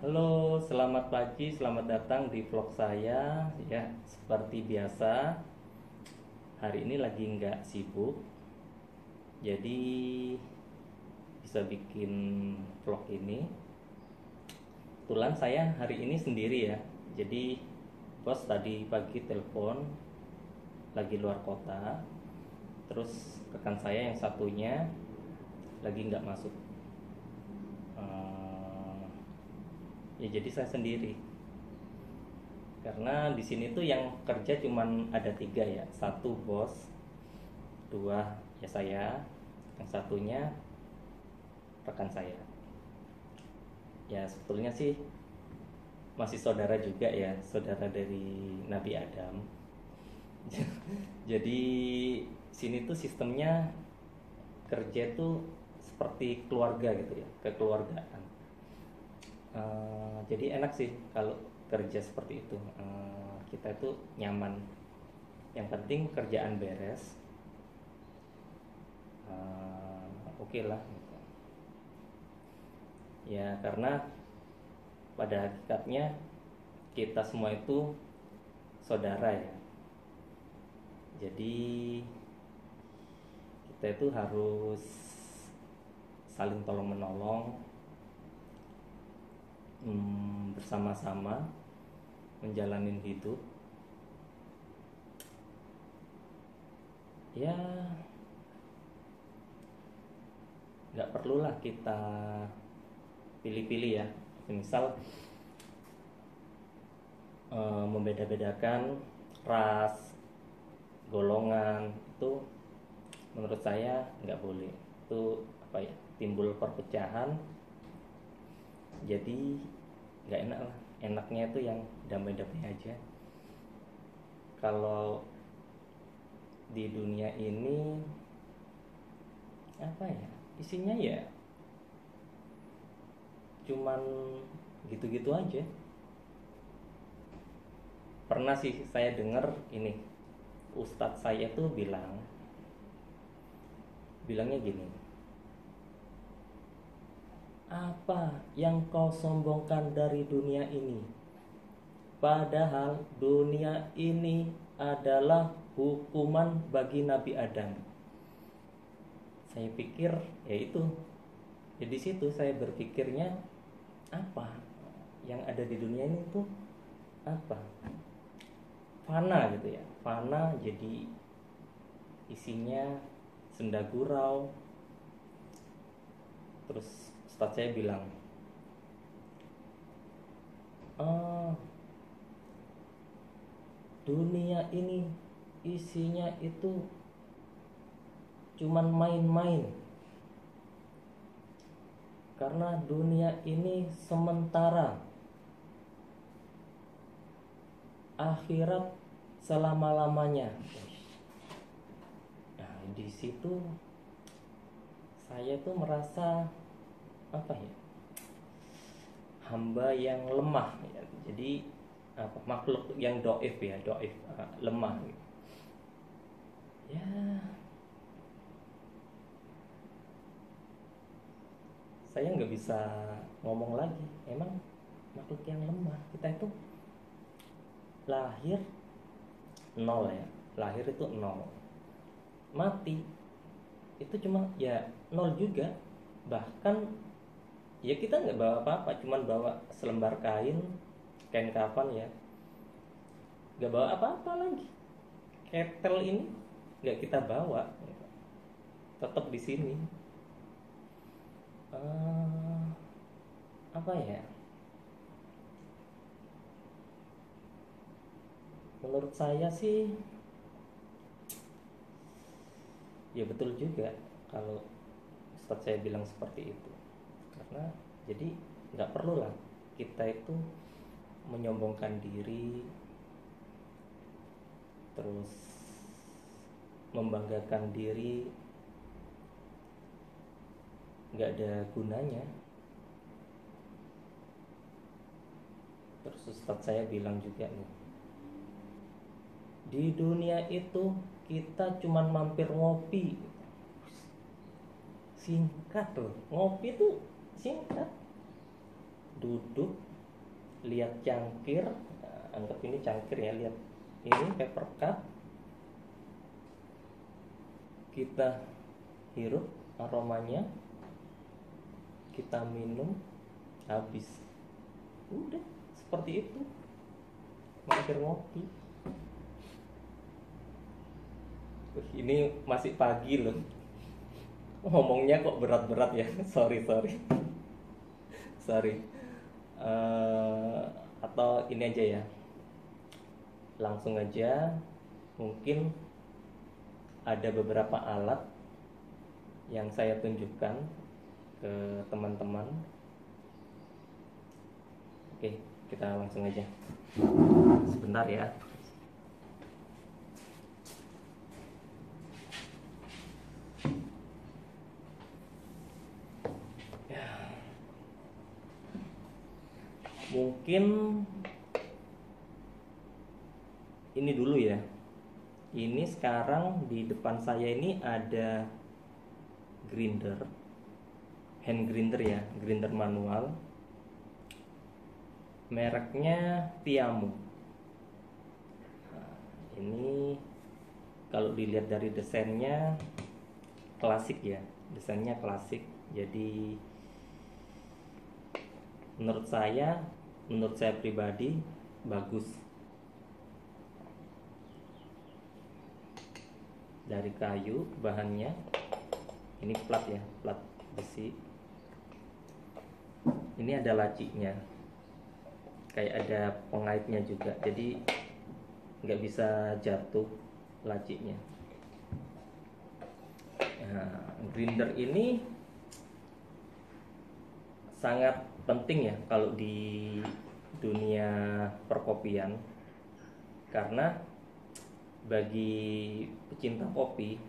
Halo, selamat pagi, selamat datang di vlog saya. Ya, seperti biasa, hari ini lagi nggak sibuk, jadi bisa bikin vlog ini. Kebetulan saya hari ini sendiri ya, jadi bos tadi pagi telepon, lagi luar kota. Terus rekan saya yang satunya lagi nggak masuk. Eh, ya jadi saya sendiri. Karena di sini tuh yang kerja cuman ada tiga ya, satu bos, dua ya saya, yang satunya rekan saya. Ya sebetulnya sih masih saudara juga ya, saudara dari Nabi Adam. Jadi sini tuh sistemnya kerja tuh seperti keluarga gitu ya, kekeluargaan. Jadi enak sih kalau kerja seperti itu. Kita itu nyaman. Yang penting kerjaan beres. Oke lah gitu. Ya karena pada hakikatnya kita semua itu saudara ya. Jadi kita itu harus saling tolong menolong, bersama-sama menjalani hidup. Ya nggak perlulah kita pilih-pilih ya. Misal membeda-bedakan ras, golongan itu menurut saya nggak boleh. Itu apa ya, timbul perpecahan. Jadi nggak enak lah. Enaknya itu yang damai-damai aja. Kalau di dunia ini apa ya, isinya ya cuman gitu-gitu aja. Pernah sih saya dengar ini, ustadz saya tuh bilangnya gini, apa yang kau sombongkan dari dunia ini, padahal dunia ini adalah hukuman bagi Nabi Adam. Saya pikir ya itu, ya di situ saya berpikirnya, apa yang ada di dunia ini tuh apa, fana gitu ya, fana. Jadi isinya senda gurau. Terus ustadz saya bilang, dunia ini isinya itu cuman main-main, karena dunia ini sementara, akhirat selama-lamanya. Nah, di situ saya tuh merasa apa ya, hamba yang lemah ya. Jadi apa, makhluk yang doif ya, doif, lemah gitu. Ya saya nggak bisa ngomong lagi. Emang makhluk yang lemah. Kita itu lahir nol ya, lahir itu nol, mati itu cuma ya nol juga. Bahkan ya kita nggak bawa apa-apa, cuman bawa selembar kain, kain kafan ya, nggak bawa apa-apa lagi. Ketel ini nggak kita bawa, tetap di sini. Eh, apa ya, menurut saya sih ya betul juga kalau Ustadz saya bilang seperti itu. Karena jadi nggak perlu lah kita itu menyombongkan diri, terus membanggakan diri, nggak ada gunanya. Terus Ustadz saya bilang juga nih, di dunia itu kita cuman mampir ngopi. Singkat loh, ngopi tuh singkat, duduk lihat cangkir, anggap ini cangkir ya, lihat ini paper cup, kita hirup aromanya, kita minum, habis. Udah seperti itu mampir ngopi. Ini masih pagi loh, ngomongnya kok berat-berat ya. sorry atau ini aja ya, langsung aja. Mungkin ada beberapa alat yang saya tunjukkan ke teman-teman. Oke, kita langsung aja. Sebentar ya. Mungkin ini dulu ya. Ini sekarang di depan saya ini ada grinder, hand grinder ya, grinder manual. Mereknya Tiamo. Nah, ini kalau dilihat dari desainnya klasik ya, desainnya klasik. Jadi menurut saya pribadi bagus. Dari kayu bahannya, ini plat ya, plat besi. Ini ada lacinya, kayak ada pengaitnya juga, jadi nggak bisa jatuh lacinya. Nah, grinder ini sangat penting ya kalau di dunia perkopian, karena bagi pecinta kopi,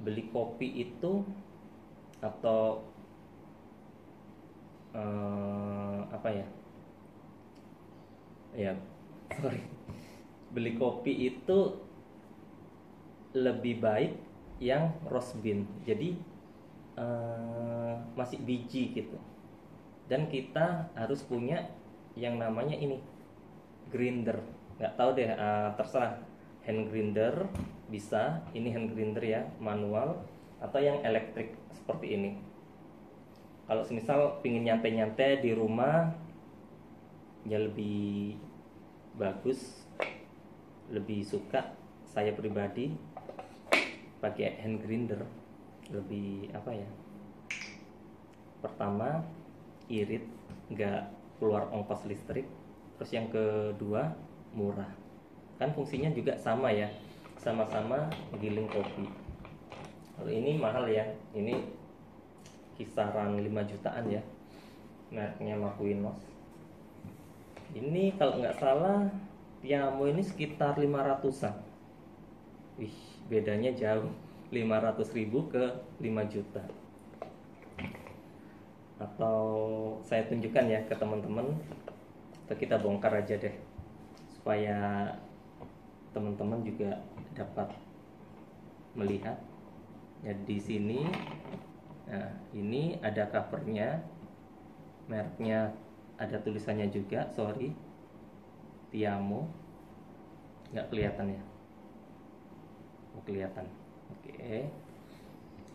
beli kopi itu atau apa ya, beli kopi itu lebih baik yang roast bean, jadi masih biji gitu. Dan kita harus punya yang namanya ini grinder, nggak tahu deh, terserah. Hand grinder bisa, ini hand grinder ya, manual atau yang elektrik seperti ini. Kalau semisal pingin nyantai-nyantai di rumah, ya lebih bagus, lebih suka saya pribadi pakai hand grinder. Lebih apa ya, pertama irit, nggak keluar ongkos listrik. Terus yang kedua murah, kan fungsinya juga sama ya, sama-sama giling kopi. Kalau ini mahal ya, ini kisaran 5 jutaan ya, mereknya Makuinos. Ini kalau nggak salah Tiamo ini sekitar 500-an. Wih, bedanya jauh, 500.000 ke 5 juta. Atau saya tunjukkan ya ke teman-teman, atau kita bongkar aja deh supaya teman-teman juga dapat melihat ya. Di sini, nah ini ada covernya, mereknya ada tulisannya juga, sorry, Tiamo. Nggak kelihatan ya? Oh, kelihatan. Oke,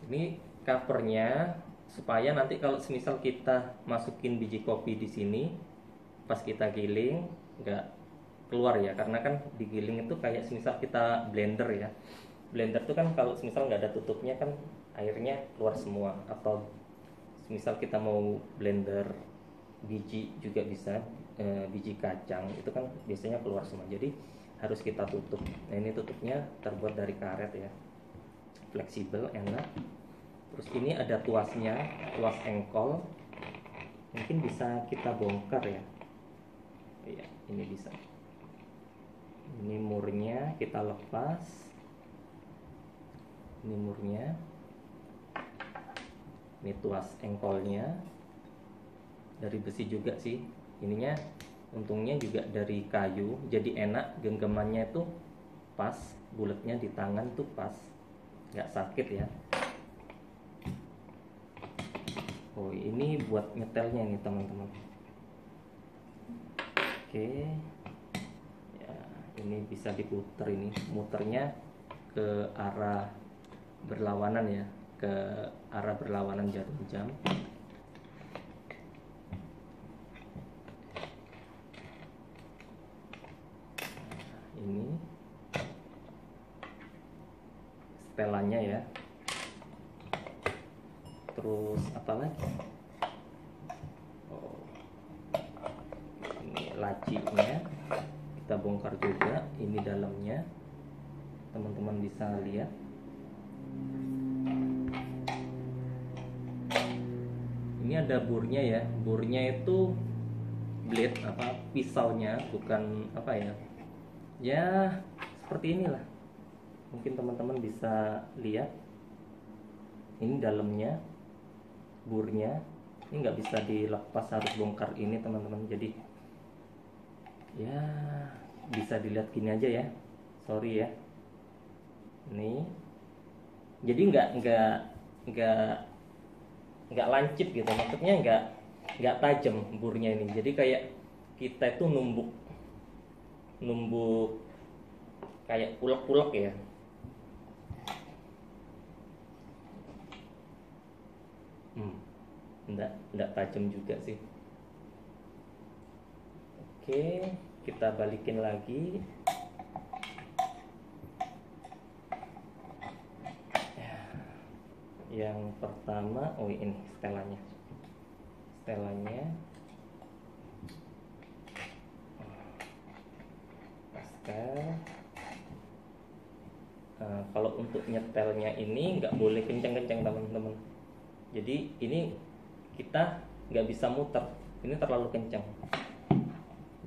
ini covernya supaya nanti kalau semisal kita masukin biji kopi di sini pas kita giling nggak keluar ya, karena kan digiling itu kayak semisal kita blender ya. Blender itu kan kalau semisal nggak ada tutupnya kan airnya keluar semua. Atau semisal kita mau blender biji juga bisa, biji kacang itu kan biasanya keluar semua, jadi harus kita tutup. Nah ini tutupnya terbuat dari karet ya, fleksibel, enak. Terus ini ada tuasnya, tuas engkol, mungkin bisa kita bongkar ya. Iya, ini bisa. Ini murnya kita lepas. Ini murnya. Ini tuas engkolnya dari besi juga sih. Ininya untungnya juga dari kayu, jadi enak, genggamannya itu pas, bulatnya di tangan tuh pas, nggak sakit ya. Oh ini buat nyetelnya nih teman-teman. Oke ya, ini bisa diputer, ini muternya ke arah berlawanan ya, ke arah berlawanan jarum jam. Ini setelannya ya. Terus apa lagi? Oh, ini lacinya kita bongkar juga. Ini dalamnya, teman-teman bisa lihat. Ini ada burnya ya. Burnya itu blade apa, pisaunya, bukan apa ya. Ya seperti inilah. Mungkin teman-teman bisa lihat. Ini dalamnya, burnya. Ini nggak bisa dilepas, harus bongkar ini teman-teman. Jadi ya bisa dilihat gini aja ya. Sorry ya. Nih. Jadi nggak lancip gitu. Maksudnya nggak tajam burnya ini. Jadi kayak kita itu numbuk kayak ulek-ulek ya. Enggak tajam juga sih. Oke, kita balikin lagi. Yang pertama, oh ini setelannya. Pastel. Kalau untuk nyetelnya ini nggak boleh kencang-kencang teman-teman. Jadi ini kita nggak bisa muter, ini terlalu kencang.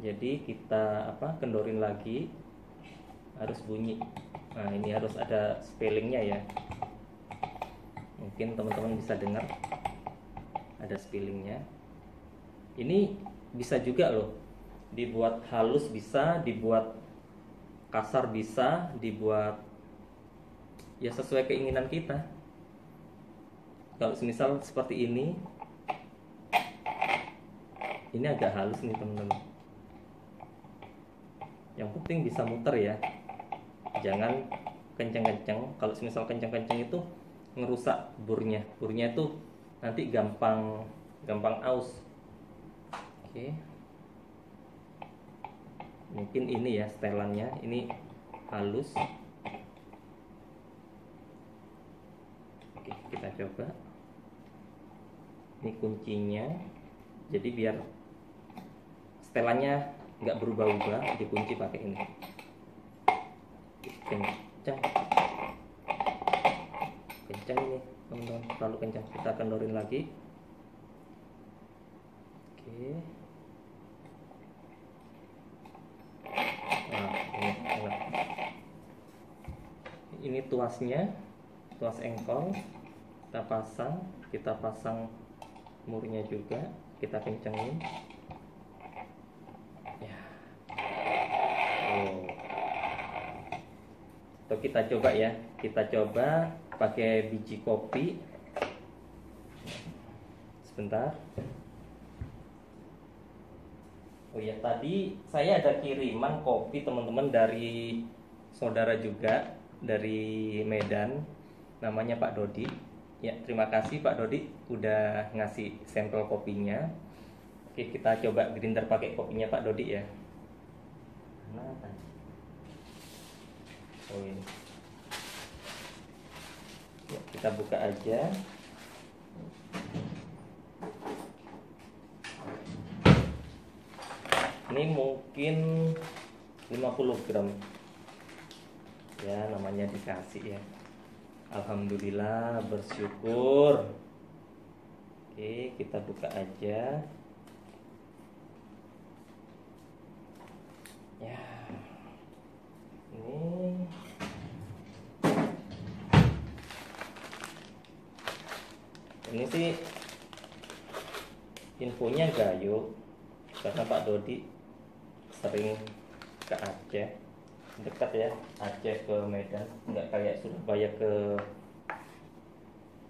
Jadi kita kendorin lagi, harus bunyi. Nah ini harus ada spellingnya ya. Mungkin teman-teman bisa dengar ada spellingnya. Ini bisa juga loh, dibuat halus bisa, dibuat kasar bisa, dibuat ya sesuai keinginan kita. Kalau semisal seperti ini agak halus nih teman-teman. Yang penting bisa muter ya, jangan kencang-kencang. Kalau semisal kencang-kencang itu ngerusak burnya itu nanti gampang aus. Oke. Mungkin ini ya setelannya, ini halus. Oke, kita coba. Ini kuncinya. Jadi biar setelannya nggak berubah-ubah, dikunci pakai ini. Kencang ini teman-teman, terlalu kencang. Kita kendorin lagi. Oke. Nah, ini tuasnya, tuas engkol kita pasang murnya juga, kita kencengin ya. Atau kita coba ya, pakai biji kopi. Sebentar. Oh ya, tadi saya ada kiriman kopi teman-teman dari saudara juga dari Medan, namanya Pak Dodi. Ya, terima kasih Pak Dodi udah ngasih sampel kopinya. Oke, kita coba grinder pakai kopinya Pak Dodi ya. Nah, oh ini. Ya, kita buka aja. Ini mungkin 50 gram ya, namanya dikasih ya. Alhamdulillah, bersyukur. Oke, kita buka aja ya. Ini sih infonya Gayo, karena Pak Dodi sering ke Aceh, dekat ya, Aceh ke Medan, nggak kayak Surabaya ke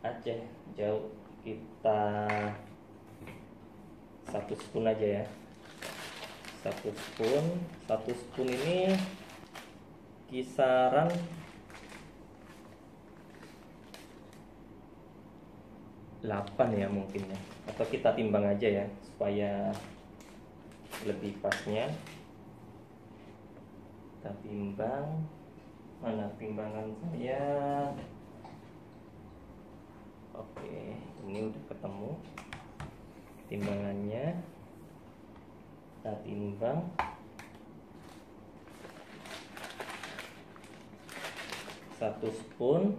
Aceh, jauh. Kita 1 spoon aja ya, Satu spoon ini kisaran 8 ya mungkin ya, atau kita timbang aja ya supaya lebih pasnya. Kita timbang, mana timbangan saya? Oke, ini udah ketemu timbangannya. Kita timbang. Satu spoon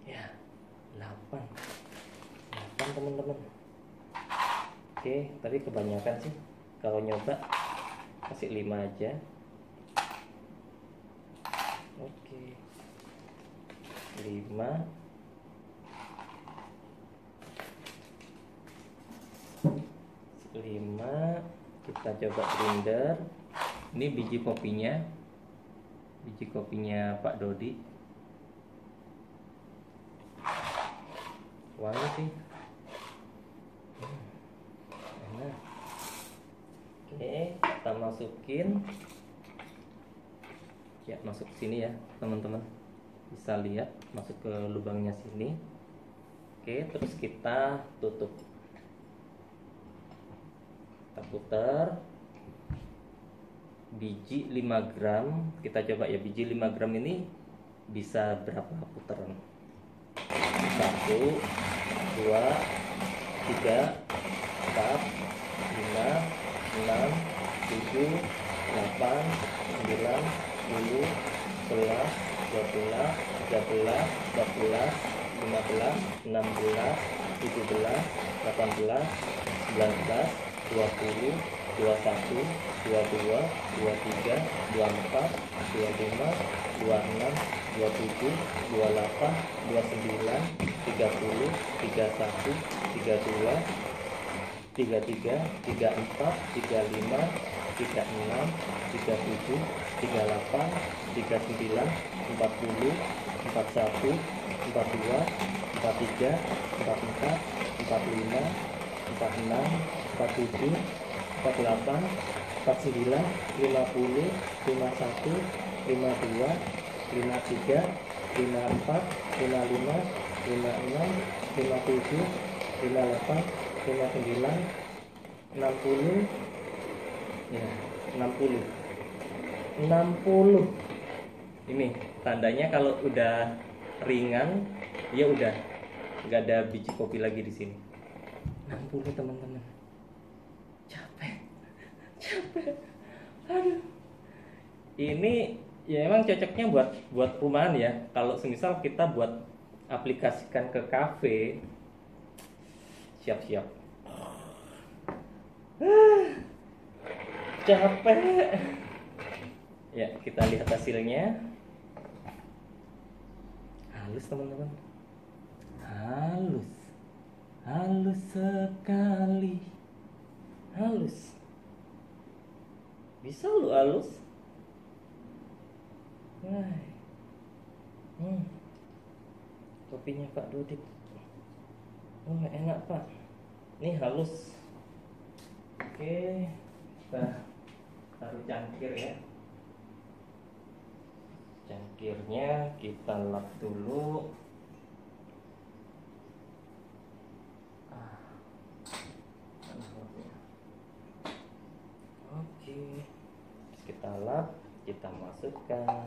ya 8 teman-teman. Oke, tapi kebanyakan sih kalau nyoba kasih 5 aja. Oke, 5. Kita coba blender. Ini biji kopinya Pak Dodi. Wangi sih. Enak. Oke, kita masukin. Ya, masuk sini ya, teman-teman. Bisa lihat masuk ke lubangnya sini. Oke, terus kita tutup. Kita putar. Biji 5 gram, kita coba ya, biji 5 gram ini bisa berapa putaran? 1, 2, 3, 4, 5, 6, 7, 8, 9, 10, 11, 12, 13, 14, 15, 16, 17, 18, 19, 20, 21, 22, 23, 24, 25, 26, 27, 28, 29, 30, 31, 32, 33, 34, 35, 36, 37, 38, 39, 40, 41, 42, 43, 44, 45, 46, 47, 48, 49, 50, 51, 52, 53, 54, 55, 56, 57, 58, 59, 60, ya 60. Ini tandanya kalau udah ringan, ya udah nggak ada biji kopi lagi di sini. 60 teman-teman. Capek. Aduh. Ini ya emang cocoknya buat rumahan ya. Kalau semisal kita buat aplikasikan ke kafe, siap-siap. Capek. Ya, kita lihat hasilnya. Halus teman-teman. Halus sekali. Halus. Bisa lu halus. Kopinya Pak Dodi. Enak Pak. Ini halus. Oke, kita taruh cangkir ya. Cangkirnya kita lap dulu. Oke, terus kita lap, kita masukkan.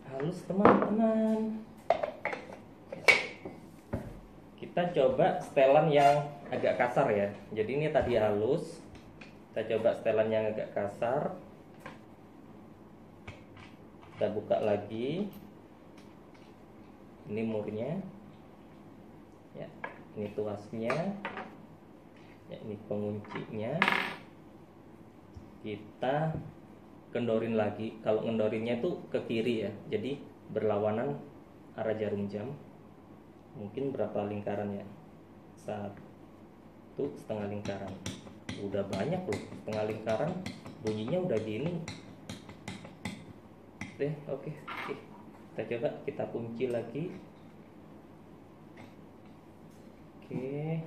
Halus teman-teman. Kita coba setelan yang agak kasar ya. Jadi ini tadi halus. Kita coba setelan yang agak kasar. Kita buka lagi. Ini murnya. Ya, ini tuasnya. Ya, ini penguncinya. Kita kendorin lagi. Kalau ngendorinnya itu ke kiri ya. Jadi berlawanan arah jarum jam. Mungkin berapa lingkaran ya? 1,5 lingkaran. Udah banyak loh, 1,5 lingkaran. Bunyinya udah gini. Oke. Kita coba, kita kunci lagi. Oke.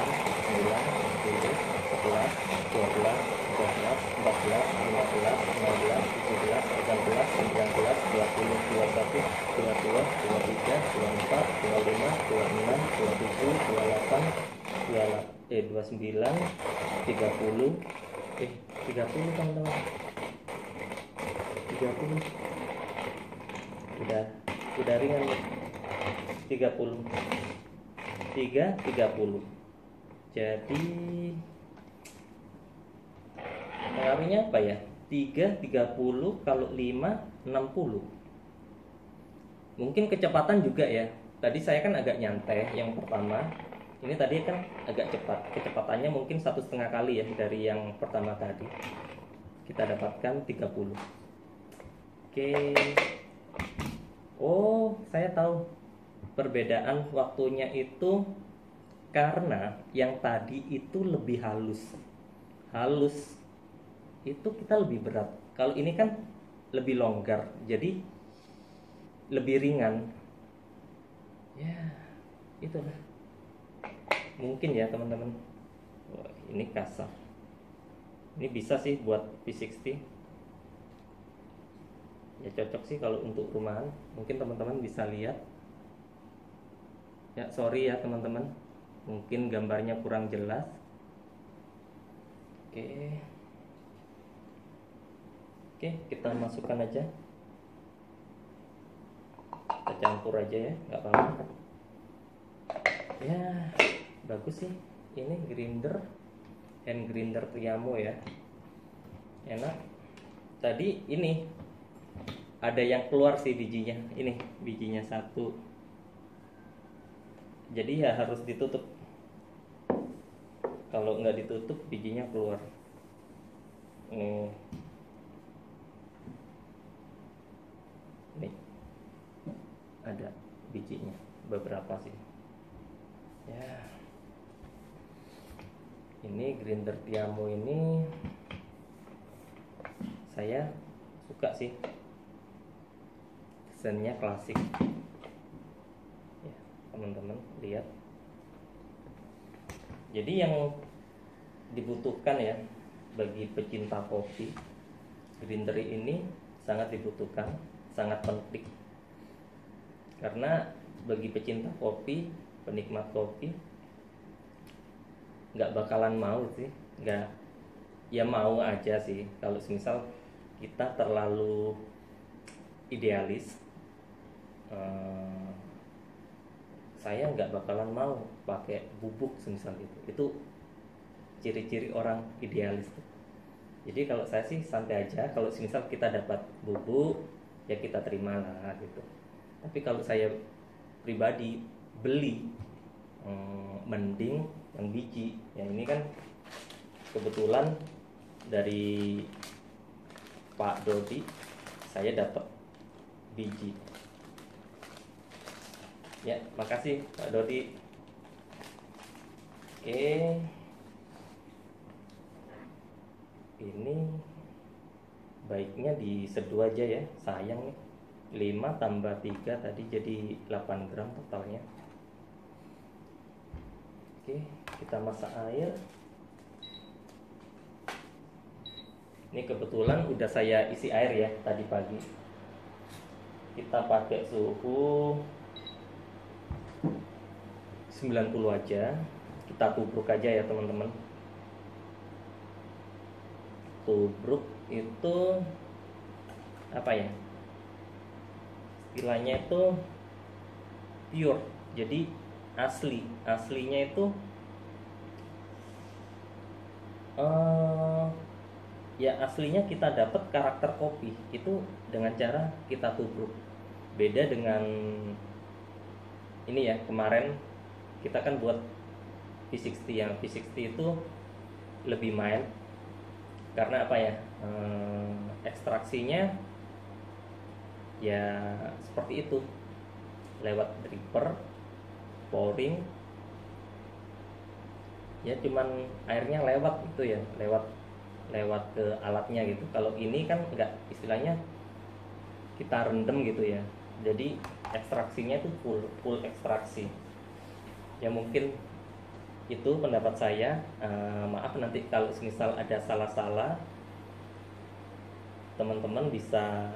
9, 10, 11, 12, 13, 14, 15, 16, 17, 18, 19, 20, 21, 22, 23, 24, 25, 26, 27, 28, 29, 30, 30 teman-teman, 30 udah ringan nih. 30 30. Jadi pengaruhnya apa ya? 30, kalau 5 60. Mungkin kecepatan juga ya. Tadi saya kan agak nyantai yang pertama. Ini tadi kan agak cepat. Kecepatannya mungkin 1,5 kali ya dari yang pertama tadi. Kita dapatkan 30. Oke. Oh, saya tahu perbedaan waktunya itu karena yang tadi itu lebih halus. Halus itu kita lebih berat. Kalau ini kan lebih longgar, jadi lebih ringan. Ya, itulah. Mungkin ya teman-teman. Wah, ini kasar. Ini bisa sih buat V60. Ya cocok sih kalau untuk rumahan. Mungkin teman-teman bisa lihat. Ya sorry ya teman-teman, mungkin gambarnya kurang jelas. Oke, kita masukkan aja. Kita campur aja ya, nggak apa-apa. Ya bagus sih. Ini grinder, hand grinder Priamo ya, enak. Tadi ini ada yang keluar sih bijinya. Ini bijinya 1. Jadi ya harus ditutup. Kalau nggak ditutup bijinya keluar. Nih ada bijinya beberapa sih. Ya, ini grinder Priamo ini saya suka sih. Desainnya klasik ya, teman-teman lihat. Jadi yang dibutuhkan ya bagi pecinta kopi, grinder ini sangat dibutuhkan, sangat penting. Karena bagi pecinta kopi, penikmat kopi, nggak bakalan mau sih, nggak, ya mau aja sih kalau misal kita terlalu idealis. Saya nggak bakalan mau pakai bubuk semisal itu ciri-ciri orang idealis tuh. Jadi kalau saya sih santai aja, kalau semisal kita dapat bubuk ya kita terima lah gitu. Tapi kalau saya pribadi beli, mending yang biji. Yang ini kan kebetulan dari Pak Dodi saya dapat biji. Ya, makasih Pak Dodi. Oke. Ini baiknya diseduh aja ya, sayang nih. 5 tambah 3 tadi jadi 8 gram totalnya. Oke, kita masak air. Ini kebetulan udah saya isi air ya tadi pagi. Kita pakai suhu 90 aja. Kita tubruk aja ya teman-teman. Tubruk itu apa ya? Istilahnya itu pure. Jadi asli. Aslinya itu ya aslinya kita dapat karakter kopi itu dengan cara kita tubruk. Beda dengan ini ya, kemarin kita kan buat V60. Yang V60 itu lebih mild karena apa ya, ekstraksinya ya seperti itu, lewat dripper, pouring, ya cuman airnya lewat gitu ya, lewat ke alatnya gitu. Kalau ini kan enggak, istilahnya kita rendam gitu ya, jadi ekstraksinya itu full ekstraksi ya. Mungkin itu pendapat saya. Maaf nanti kalau misal ada salah-salah, teman-teman bisa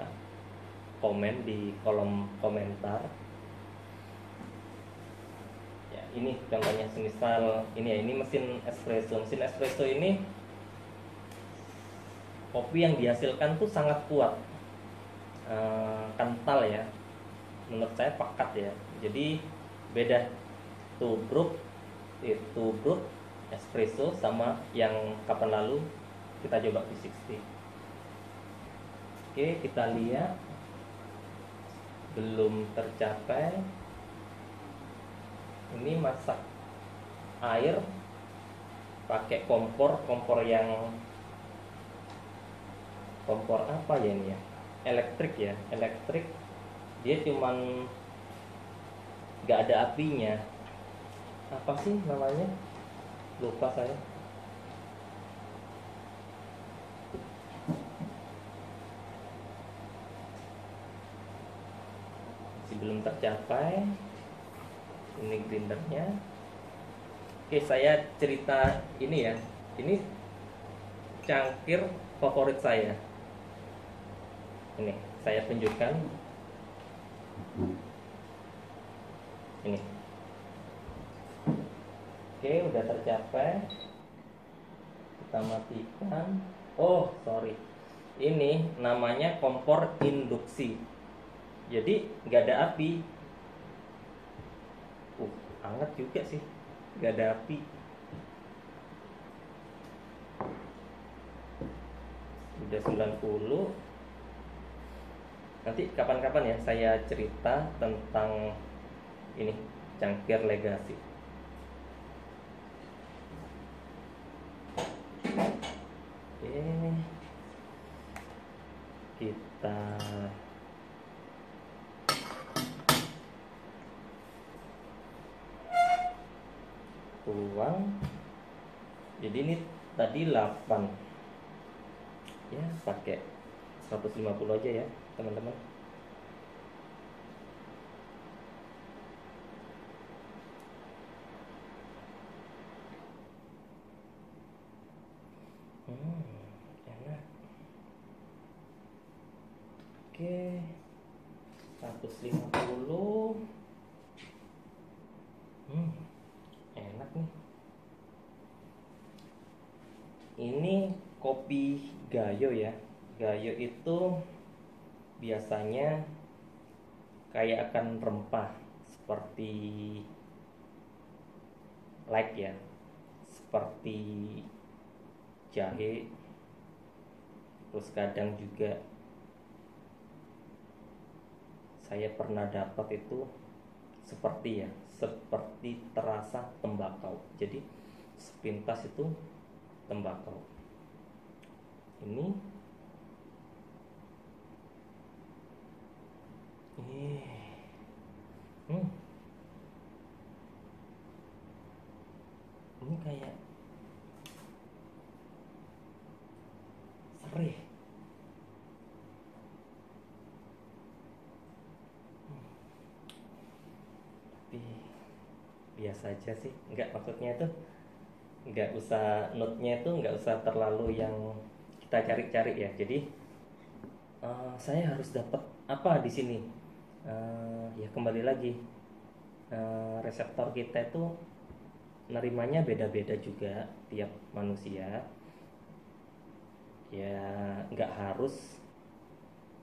komen di kolom komentar ya. Ini contohnya semisal ini ya, ini mesin espresso ini kopi yang dihasilkan tuh sangat kuat, kental ya, menurut saya pekat ya. Jadi beda tubruk espresso sama yang kapan lalu kita coba V60. Oke, kita lihat belum tercapai. Ini masak air pakai kompor yang kompor apa ya ini ya, elektrik ya, elektrik. Dia cuman nggak ada apinya, apa sih namanya, lupa saya. Masih belum tercapai. Ini grindernya. Oke, saya cerita ini ya, ini cangkir favorit saya. Ini saya tunjukkan. Ini. Oke, udah tercapai. Kita matikan. Oh, sorry. Ini namanya kompor induksi. Jadi nggak ada api. Hangat juga sih, nggak ada api. Udah 90. Nanti kapan-kapan ya saya cerita tentang ini cangkir legasi. Oke, kita tuang. Jadi ini tadi 8 ya, pakai 150 aja ya teman-teman. Enak. Oke, 150. Enak nih. Ini kopi Gayo ya. Gayo itu biasanya kayak akan rempah seperti ya, seperti jahe. Terus kadang juga saya pernah dapat itu seperti terasa tembakau. Jadi sepintas itu tembakau. Ini kayak sereh. Tapi biasa aja sih, maksudnya itu nggak usah, note-nya itu nggak usah terlalu yang kita kita cari-cari ya. Jadi saya harus dapat apa di sini? Ya kembali lagi, reseptor kita itu nerimanya beda-beda juga tiap manusia. Ya nggak harus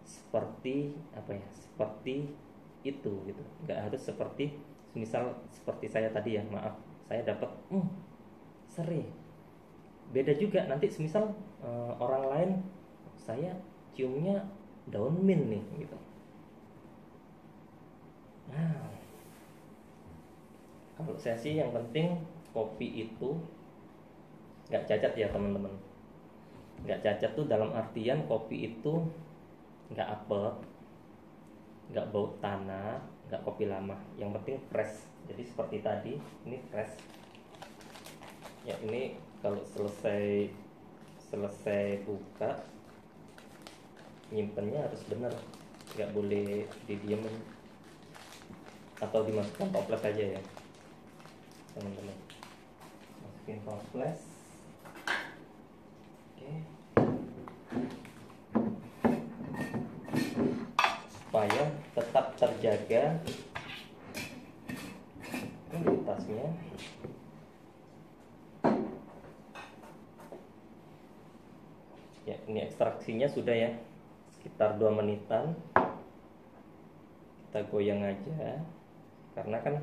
seperti apa ya, seperti itu gitu, nggak harus seperti misal seperti saya tadi ya, maaf saya dapat serai, beda juga nanti semisal orang lain saya ciumnya daun mint nih gitu. Nah, kalau saya sih yang penting kopi itu nggak cacat ya teman-teman. Nggak cacat tuh dalam artian kopi itu nggak apet, nggak bau tanah, nggak kopi lama. Yang penting fresh. Jadi seperti tadi, ini fresh. Ya ini kalau selesai buka, nyimpennya harus bener, nggak boleh didiemin atau dimasukkan toples aja ya teman-teman. Masukin toples. Oke. Supaya tetap terjaga kualitasnya. Ya, ini ekstraksinya sudah ya, sekitar 2 menitan. Kita goyang aja, karena kan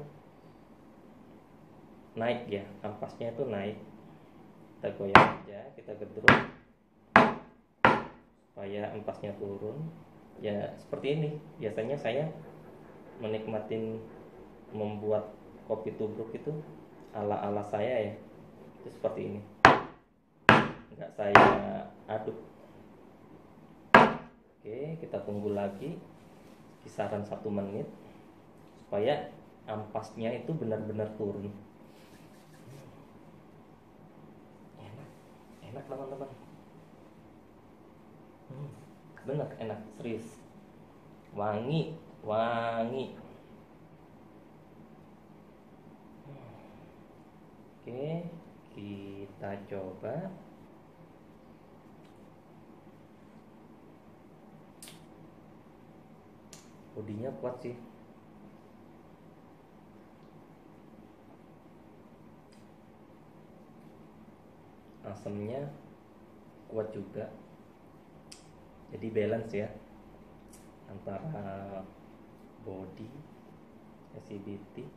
naik ya, ampasnya itu naik. Kita goyang aja, kita gedruk supaya ampasnya turun. Ya seperti ini, biasanya saya menikmatin membuat kopi tubruk itu ala-ala saya ya, itu seperti ini, nggak saya aduk. Oke, kita tunggu lagi kisaran 1 menit supaya ampasnya itu benar-benar turun. Enak teman-teman, bener enak, serius, wangi. Oke, kita coba. Bodinya kuat sih. Asamnya kuat juga. Jadi balance ya antara body, acidity.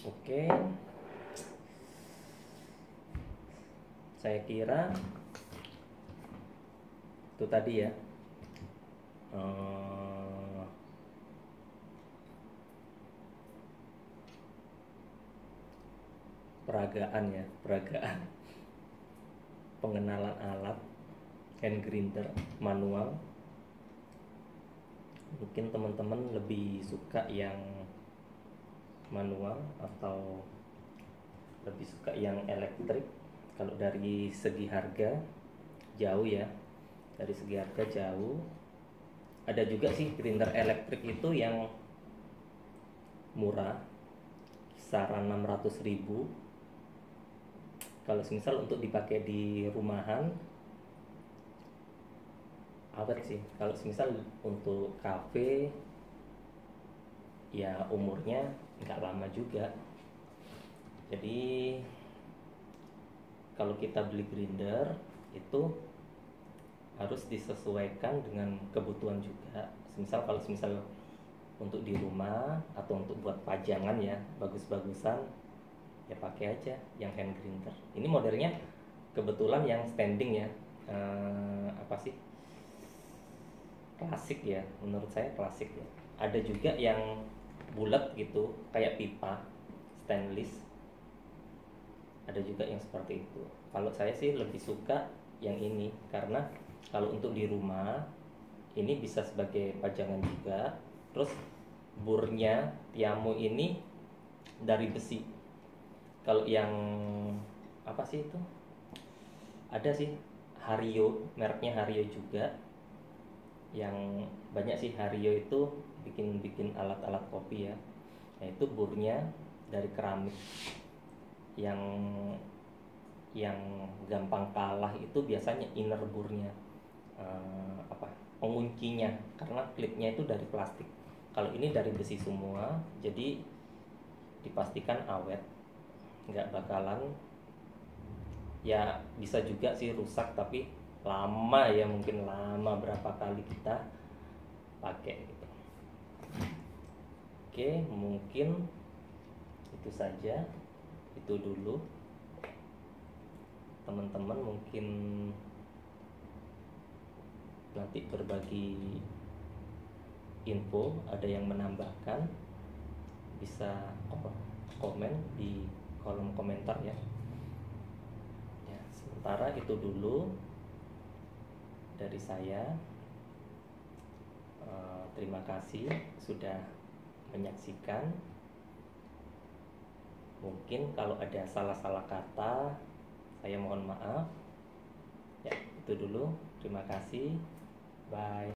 Oke. Saya kira itu tadi ya, peragaan pengenalan alat hand grinder manual. Mungkin teman-teman lebih suka yang manual atau lebih suka yang elektrik. Kalau dari segi harga jauh ya, dari segi harga jauh. Ada juga sih grinder elektrik itu yang murah, kisaran 600.000. Kalau semisal untuk dipakai di rumahan awet sih. Kalau semisal untuk kafe ya umurnya nggak lama juga. Jadi kalau kita beli grinder itu harus disesuaikan dengan kebutuhan juga. Semisal kalau semisal untuk di rumah atau untuk buat pajangan ya, bagus-bagusan, ya pakai aja yang hand grinder. Ini modelnya kebetulan yang standing ya, apa sih, klasik ya, menurut saya klasik ya. Ada juga yang bulat gitu, kayak pipa stainless. Ada juga yang seperti itu. Kalau saya sih lebih suka yang ini, karena kalau untuk di rumah ini bisa sebagai pajangan juga. Terus burnya Tiamo ini dari besi. Kalau yang apa sih itu, ada sih Hario, mereknya Hario juga. Yang banyak sih Hario itu bikin alat-alat kopi ya. Nah itu burnya dari keramik yang gampang kalah itu biasanya inner burnya, penguncinya, karena klipnya itu dari plastik. Kalau ini dari besi semua, jadi dipastikan awet, nggak bakalan, ya bisa juga sih rusak tapi lama ya, mungkin lama berapa kali kita pakai gitu. Oke, mungkin itu saja, itu dulu teman-teman. Mungkin nanti berbagi info, ada yang menambahkan bisa komen di kolom komentar ya. Sementara itu dulu dari saya. Terima kasih sudah menyaksikan. Mungkin kalau ada salah-salah kata, saya mohon maaf. Ya, itu dulu. Terima kasih. Bye.